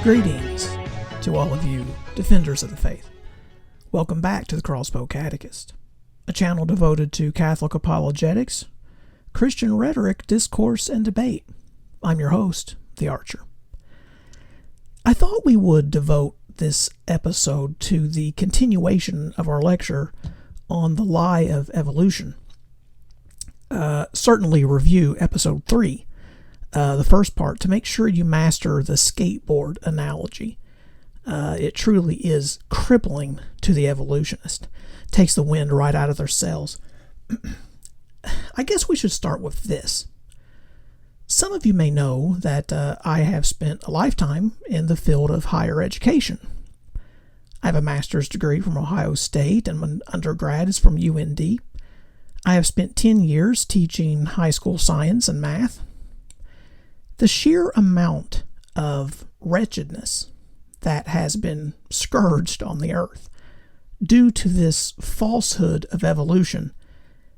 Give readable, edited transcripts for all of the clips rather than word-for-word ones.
Greetings to all of you defenders of the faith. Welcome back to the Crossbow Catechist, a channel devoted to Catholic apologetics, Christian rhetoric, discourse, and debate. I'm your host, The Archer. I thought we would devote this episode to the continuation of our lecture on the lie of evolution. Certainly review episode 3, the first part, to make sure you master the skateboard analogy. It truly is crippling to the evolutionist. Takes the wind right out of their sails. I guess we should start with this. Some of you may know that I have spent a lifetime in the field of higher education. I have a master's degree from Ohio State, and my undergrad is from UND. I have spent 10 years teaching high school science and math. The sheer amount of wretchedness that has been scourged on the earth due to this falsehood of evolution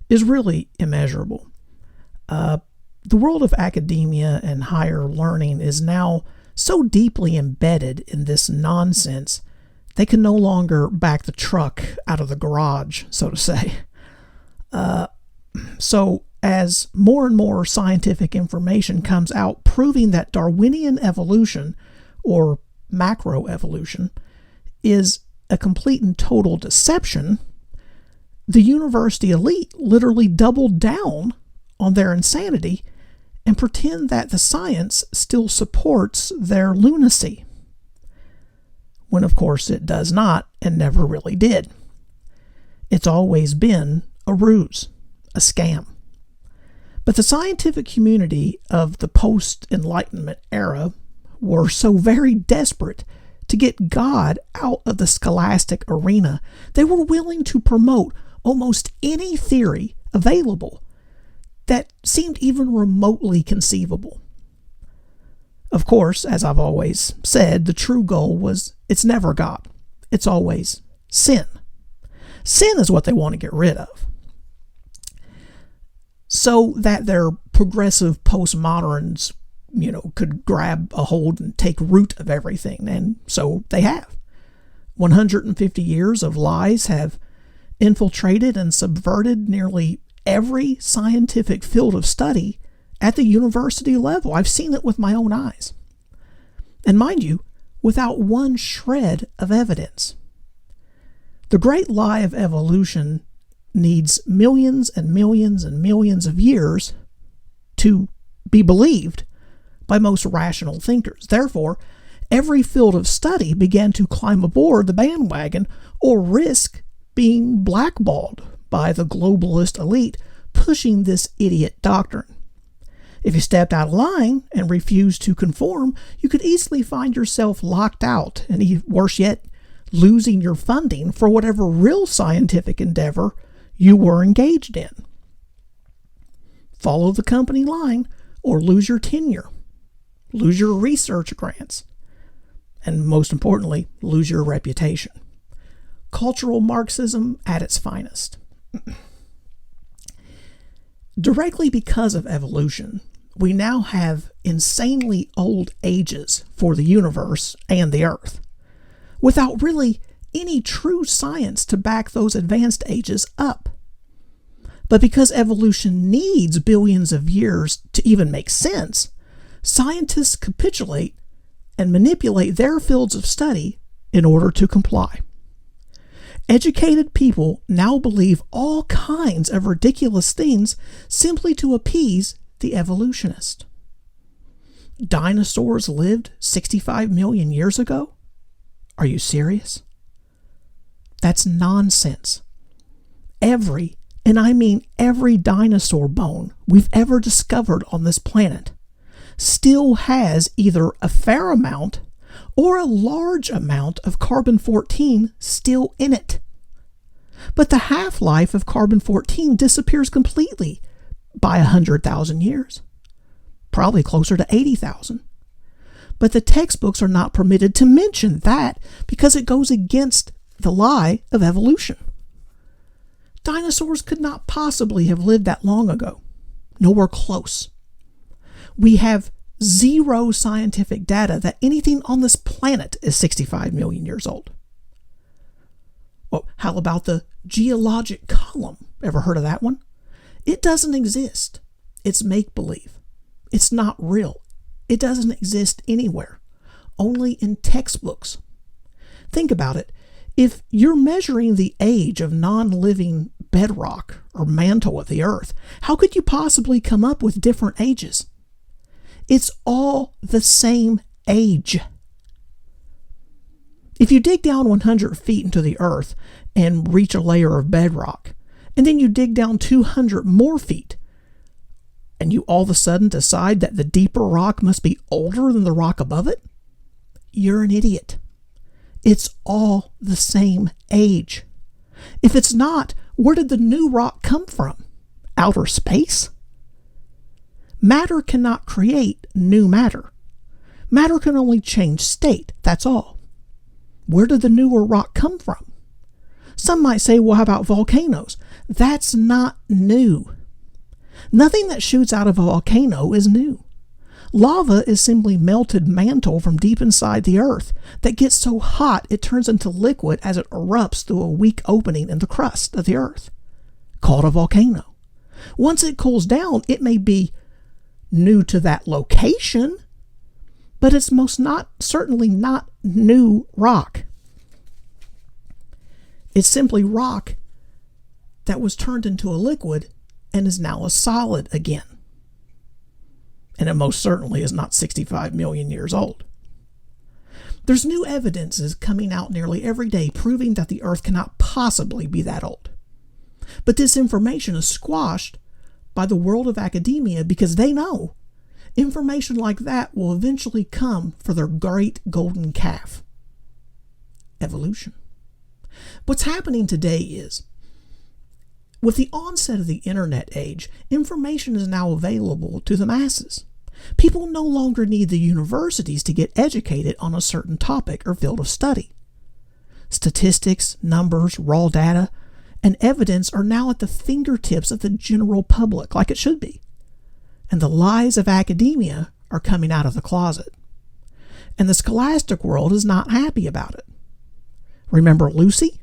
is really immeasurable. The world of academia and higher learning is now so deeply embedded in this nonsense, they can no longer back the truck out of the garage, so to say. So as more and more scientific information comes out proving that Darwinian evolution, or macroevolution, is a complete and total deception, the university elite literally doubled down on their insanity and pretend that the science still supports their lunacy, when of course it does not and never really did. It's always been a ruse, a scam. But the scientific community of the post-Enlightenment era were so very desperate to get God out of the scholastic arena, they were willing to promote almost any theory available that seemed even remotely conceivable. Of course, as I've always said, the true goal was it's never God. It's always sin. Sin is what they want to get rid of, so that their progressive postmoderns, could grab a hold and take root of everything, and so they have. 150 years of lies have infiltrated and subverted nearly every scientific field of study at the university level. I've seen it with my own eyes. And mind you, without one shred of evidence. The great lie of evolution needs millions and millions and millions of years to be believed by most rational thinkers. Therefore, every field of study began to climb aboard the bandwagon or risk being blackballed by the globalist elite pushing this idiot doctrine. If you stepped out of line and refused to conform, you could easily find yourself locked out, and worse yet, losing your funding for whatever real scientific endeavor you were engaged in. Follow the company line or lose your tenure, lose your research grants, and most importantly, lose your reputation. Cultural Marxism at its finest. Directly because of evolution, we now have insanely old ages for the universe and the earth, without really any true science to back those advanced ages up. But because evolution needs billions of years to even make sense, scientists capitulate and manipulate their fields of study in order to comply. Educated people now believe all kinds of ridiculous things simply to appease the evolutionist. Dinosaurs lived 65 million years ago? Are you serious? That's nonsense. Every dinosaur bone we've ever discovered on this planet still has either a fair amount or a large amount of carbon-14 still in it. But the half-life of carbon-14 disappears completely by 100,000 years, probably closer to 80,000. But the textbooks are not permitted to mention that because it goes against the lie of evolution. Dinosaurs could not possibly have lived that long ago. Nowhere close. We have zero scientific data that anything on this planet is 65 million years old. Well, how about the geologic column? Ever heard of that one? It doesn't exist. It's make-believe. It's not real. It doesn't exist anywhere, only in textbooks. Think about it. If you're measuring the age of non-living bedrock or mantle of the earth, how could you possibly come up with different ages? It's all the same age. If you dig down 100 feet into the earth and reach a layer of bedrock, and then you dig down 200 more feet, and you all of a sudden decide that the deeper rock must be older than the rock above it, you're an idiot. It's all the same age. If it's not, where did the new rock come from? Outer space? Matter cannot create new matter. Matter can only change state, that's all. Where did the newer rock come from? Some might say, well, how about volcanoes? That's not new. Nothing that shoots out of a volcano is new. Lava is simply melted mantle from deep inside the earth that gets so hot it turns into liquid as it erupts through a weak opening in the crust of the earth, called a volcano. Once it cools down, it may be new to that location, but it's certainly not new rock. It's simply rock that was turned into a liquid and is now a solid again. And it most certainly is not 65 million years old. There's new evidences coming out nearly every day proving that the earth cannot possibly be that old. But this information is squashed by the world of academia because they know information like that will eventually come for their great golden calf: evolution. What's happening today is, with the onset of the internet age, information is now available to the masses. People no longer need the universities to get educated on a certain topic or field of study. Statistics, numbers, raw data, and evidence are now at the fingertips of the general public, like it should be. And the lies of academia are coming out of the closet. And the scholastic world is not happy about it. Remember Lucy?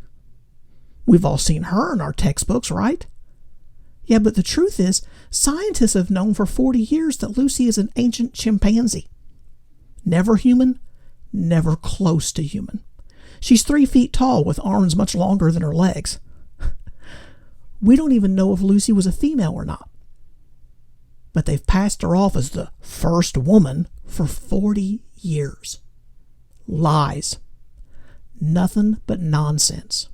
We've all seen her in our textbooks, right? Yeah, but the truth is, scientists have known for 40 years that Lucy is an ancient chimpanzee. Never human, never close to human. She's 3 feet tall with arms much longer than her legs. We don't even know if Lucy was a female or not. But they've passed her off as the first woman for 40 years. Lies. Nothing but nonsense.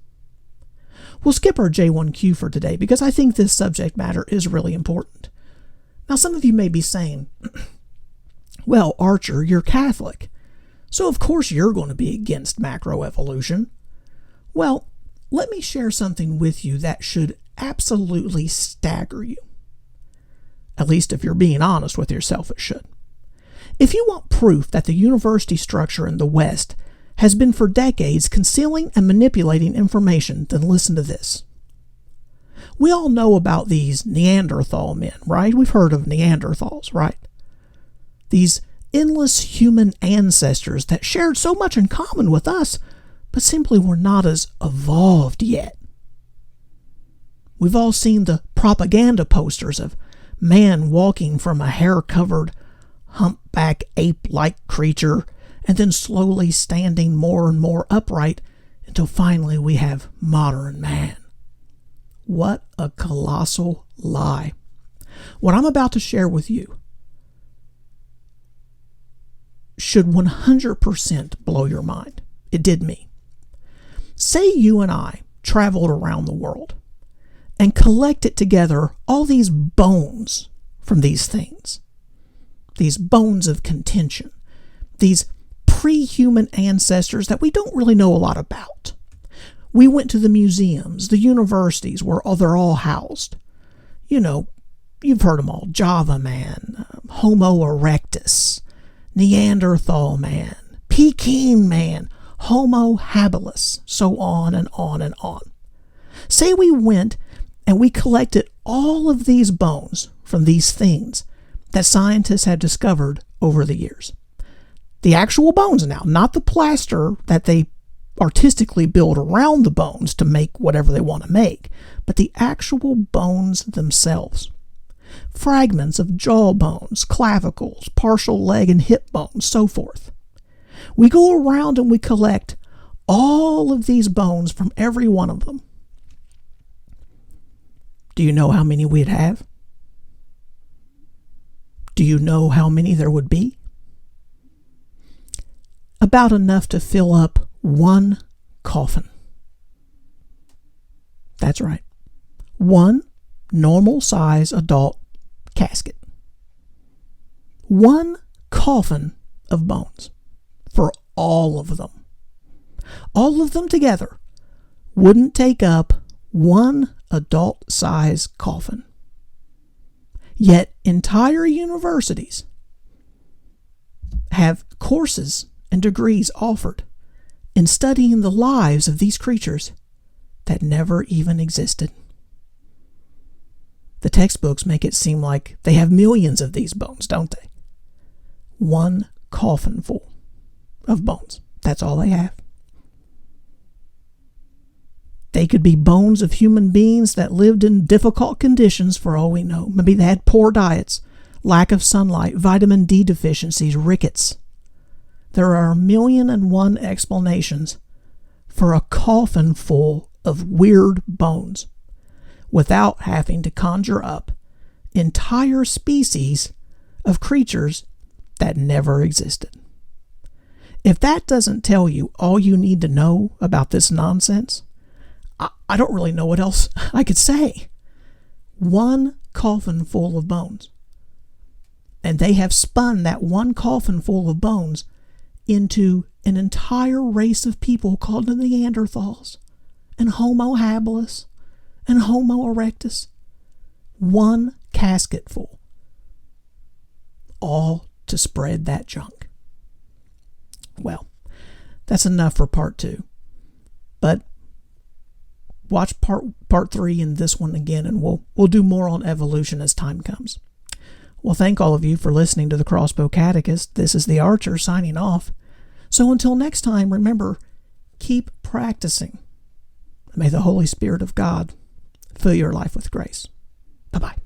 We'll skip our J1Q for today because I think this subject matter is really important. Now, some of you may be saying, well, Archer, you're Catholic, so of course you're going to be against macroevolution. Well, let me share something with you that should absolutely stagger you. At least if you're being honest with yourself, it should. If you want proof that the university structure in the West has been for decades concealing and manipulating information, then listen to this. We all know about these Neanderthal men, right? We've heard of Neanderthals, right? These endless human ancestors that shared so much in common with us, but simply were not as evolved yet. We've all seen the propaganda posters of man walking from a hair-covered, humpback ape-like creature and then slowly standing more and more upright until finally we have modern man. What a colossal lie. What I'm about to share with you should 100% blow your mind. It did me. Say you and I traveled around the world and collected together all these bones from these things, these bones of contention, these pre-human ancestors that we don't really know a lot about. We went to the museums, the universities where they're all housed. You know, you've heard them all: Java man, Homo erectus, Neanderthal man, Peking man, Homo habilis, so on and on and on. Say we went and we collected all of these bones from these things that scientists have discovered over the years. The actual bones now, not the plaster that they artistically build around the bones to make whatever they want to make, but the actual bones themselves. Fragments of jaw bones, clavicles, partial leg and hip bones, so forth. We go around and we collect all of these bones from every one of them. Do you know how many we'd have? Do you know how many there would be? About enough to fill up one coffin. That's right. One normal size adult casket. One coffin of bones for all of them. All of them together wouldn't take up one adult size coffin. Yet entire universities have courses and degrees offered in studying the lives of these creatures that never even existed. The textbooks make it seem like they have millions of these bones, don't they? One coffin full of bones. That's all they have. They could be bones of human beings that lived in difficult conditions for all we know. Maybe they had poor diets, lack of sunlight, vitamin D deficiencies, rickets. There are 1,000,001 explanations for a coffin full of weird bones without having to conjure up entire species of creatures that never existed. If that doesn't tell you all you need to know about this nonsense, I don't really know what else I could say. One coffin full of bones. And they have spun that one coffin full of bones into an entire race of people called the Neanderthals and Homo habilis and Homo erectus. One casket full. All to spread that junk. Well, that's enough for part 2. But watch part 3 in this one again, and we'll do more on evolution as time comes. Well, thank all of you for listening to the Crossbow Catechist. This is the Archer signing off. So until next time, remember, keep practicing. May the Holy Spirit of God fill your life with grace. Bye-bye.